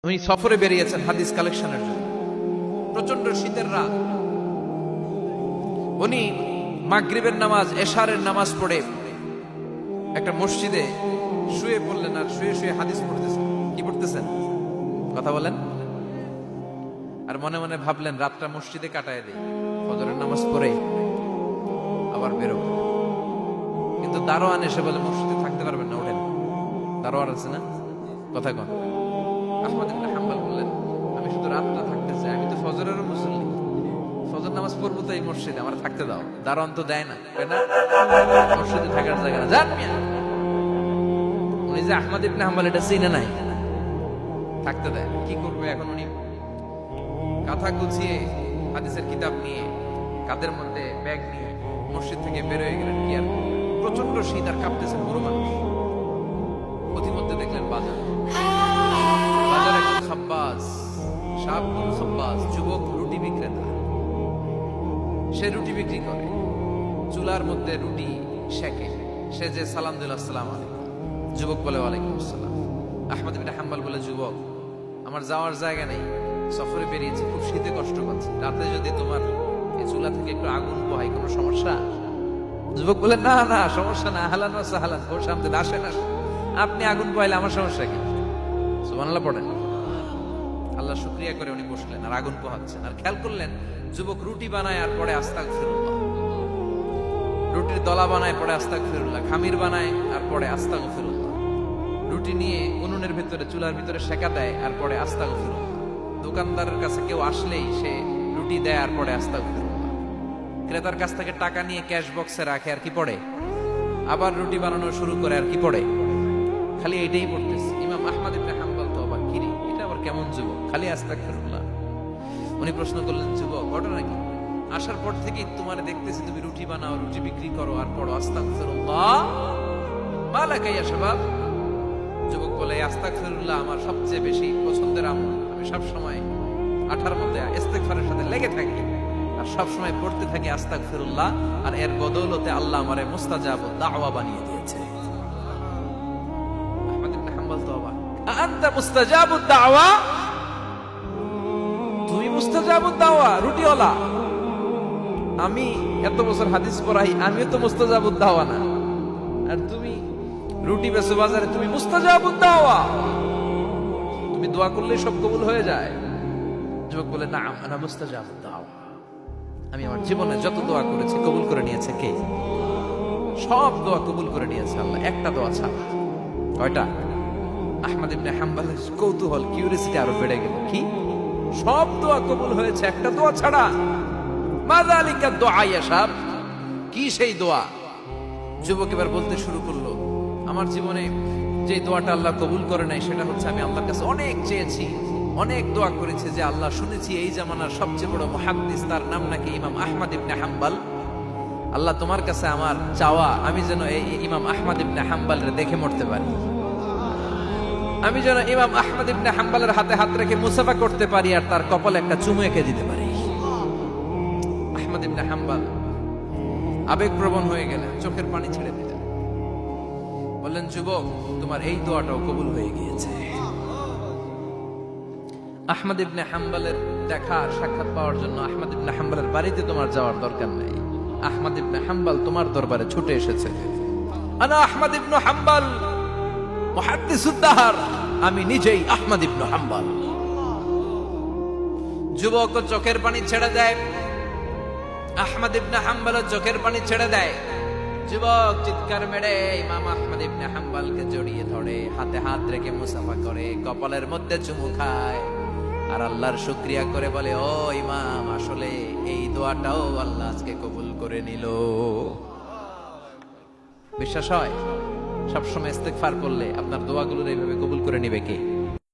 উনি সফরে বেরিয়েছেন হাদিস কালেকশনের জন্য। প্রচন্ড শীতের রাত। উনি মাগরিবের নামাজ, এশারের নামাজ পড়ে একটা মসজিদে শুয়ে পড়লেন, আর শুয়ে শুয়ে হাদিস পড়তেছেন। কি পড়তেছেন? কথা বলেন। আর মনে মনে ভাবলেন রাতটা মসজিদে কাটায় দিই, ফজরের নামাজ পড়ে আবার বেরোব। কিন্তু দারোয়ান এসে বলে মসজিদে থাকতে পারবেন না, ওঠেন। দারোয়ান আছে না, কথা কন। আহমদ ইবনে হাম্বল বললেন, আমি শুধু রাতটা থাকতে চাই, আমি তো ফজরেরও মুসল্লি, ফজর নামাজ পড়বো তো এই মসজিদে, আমার থাকতে দাও। দারোয়ান তো দেয় না, তাই না? মসজিদে থাকার জায়গা না, যান মিয়া। উনি যে আহমদ ইবনে হাম্বল এটা চিনে নাই, থাকতে দেয়। কি করবে এখন? উনি কাঁথা গুছিয়ে হাদিসের কিতাব নিয়ে কাঁধের মধ্যে ব্যাগ নিয়ে মসজিদ থেকে বের হয়ে গেলেন। কি আর প্রচন্ড শীত, আর কাঁপতেছেন বড় মানুষ। প্রতিমধ্যে দেখলেন বাজার, বাজারে খাব্বাস, শাবুল খাব্বাস, যুবক রুটি বিক্রেতা। সে রুটি বিক্রি করে, চুলার মধ্যে রুটি সেকে। সে যে সালাম দিল, আসসালামু আলাইকুম। যুবক বলে ওয়ালাইকুম আসসালাম। আহমদ ইবনে হাম্বল বলে, যুবক আমার যাওয়ার জায়গা নেই, সফরে বেরিয়েছি, খুব শীতে কষ্ট পাচ্ছি, রাতে যদি তোমার এই চুলা থেকে একটু আগুন পোহাই কোনো সমস্যা? যুবক বলে, না না সমস্যা না, আহলান ওয়া সাহলান, ওর সামনে আসেন আসেন, আপনি আগুন পোহাইলে আমার সমস্যা কি? সুবহানাল্লাহ পড়েন। আল্লাহ শুকরিয়া করে উনি বসলেন আর আগুন পোহাচ্ছেন। আর খেয়াল করলেন যুবক রুটি বানায় আর পরে আস্তাগফিরুল্লাহ, রুটির দলা বানায় পরে আস্তাগফিরুল্লাহ, খামির বানায় আর পরে আস্তাগফিরুল্লাহ, রুটি নিয়ে উনুনের ভিতরে চুলার ভিতরে সেকা দেয় আর পরে আস্তাগফিরুল্লাহ, দোকানদারের কাছে কেউ আসলেই সে রুটি দেয় আর পরে আস্তাগফিরুল্লাহ, ক্রেতার কাছ থেকে টাকা নিয়ে ক্যাশ বক্সে রাখে আর কি পড়ে, আবার রুটি বানানো শুরু করে আর কি পড়ে, খালি এইটাই পড়তেছে। ইমাম আহমদ ইবনে হাম্বল তো অবাক, কিরে এটা আবার কেমন যুবক, খালি আস্তাগফিরুল্লাহ। উনি প্রশ্ন করলেন, যুবক ঘটনা কি? আসার পর থেকেই তোমার দেখতেছি তুমি রুটি বানাও, রুটি বিক্রি করো আর পড়ো আস্তাগফিরুল্লাহ, মালাকা ইয়া শাবাব। যুবক বলে, আস্তাগফিরুল্লাহ আমার সবচেয়ে বেশি পছন্দের আমল, আমি সব সময় আঠার মধ্যে ইস্তেগফারের সাথে লেগে থাকি আর সব সময় পড়তে থাকি আস্তাগফিরুল্লাহ, আর এর বদৌলতে আল্লাহ আমারে মুস্তাজাবুদ দাওয়া বানিয়ে দিয়েছে। আহমদ ইবনে হাম্বল তো অবাক, আনতা মুস্তাজাবুদ দাওয়া, তুমি মুস্তাজাবুদ দাওয়া, রুটিওয়ালা। আমি এত বছর হাদিস পড়াই, আমিও তো মুস্তাজাবুদ দাওয়া না, আর তুমি রুটি বেচো বাজারে, তুমি মুস্তাজাবুদ দাওয়া, তুমি দোয়া করলে সব কবুল হয়ে যায়। যুবক বলে, না আনা মুস্তাজাবুদ দাওয়া, আমি আমার জীবনে যত দোয়া করেছি কবুল করে নিয়েছে কে? সব দোয়া কবুল করে নিয়েছে আল্লাহ, একটা দোয়া ছাড়া। কয়টা? আহমদ ইবনে হাম্বলের কৌতূহল, কিউরিসিটি আরো বেড়ে গেল। কি? সব দোয়া কবুল হয়েছে, একটা দোয়া ছাড়া। মাযালিকা দুআ ইয়া শাব, কি সেই দোয়া? যুবক এবার বলতে শুরু করলো, আমার জীবনে যে দোয়াটা আল্লাহ কবুল করে নাই সেটা হচ্ছে আমি আল্লাহর কাছে অনেক চেয়েছি, অনেক দোয়া করেছি যে আল্লাহ, শুনেছি এই জামানার সবচেয়ে বড় মুহাদ্দিস, তার নাম নাকি ইমাম আহমদ ইবনে হাম্বল। আল্লাহ তোমার কাছে আমার চাওয়া, আমি যেন এই ইমাম আহমদ ইবনে হাম্বলরে দেখে মরতে পারি, আমি যেন ইমাম আহমদ ইবনে হাম্বলের হাতে হাত রেখে মুসাফা করতে পারি আর তার কপালে একটা চুমু এঁকে দিতে পারি। আহমদ ইবনে হাম্বল আবেগপ্রবণ হয়ে গেলেন, চোখের পানি ছেড়ে দিলেন, বললেন, যুবক তোমার এই দোয়াটাও কবুল হয়ে গিয়েছে। আহমদ ইবনে হাম্বলের দেখা সাক্ষাৎ পাওয়ার জন্য আহমদ ইবনে হাম্বলের বাড়িতে তোমার যাওয়ার দরকার নেই, আহমদ ইবনে হাম্বল তোমার দরবারে ছুটে এসেছে। আনা আহমদ ইবনে হাম্বল মুহাদ্দিসুদ দাহর, আমি নিজেই আহমদ ইবনে হাম্বল। যুবক চোখের পানি ছেড়ে দেয়, আহমদ ইবনে হাম্বল চোখের পানি ছেড়ে দেয়। যুবক চিৎকার মেরে ইমাম আহমদ ইবনে হাম্বলকে জড়িয়ে ধরে, হাতে হাত রেখে মুসাফা করে, কপালের মধ্যে চুমু খায় আর আল্লাহর শুকরিয়া করে বলে, ও ইমাম, আসলে এই দোয়াটাও আল্লাহ আজকে কবুল করে নিল। বিশ্বাস হয় সবসময় ইস্তেগফার করলে আপনার দোয়াগুলোর এইভাবে কবুল করে নিবে কে?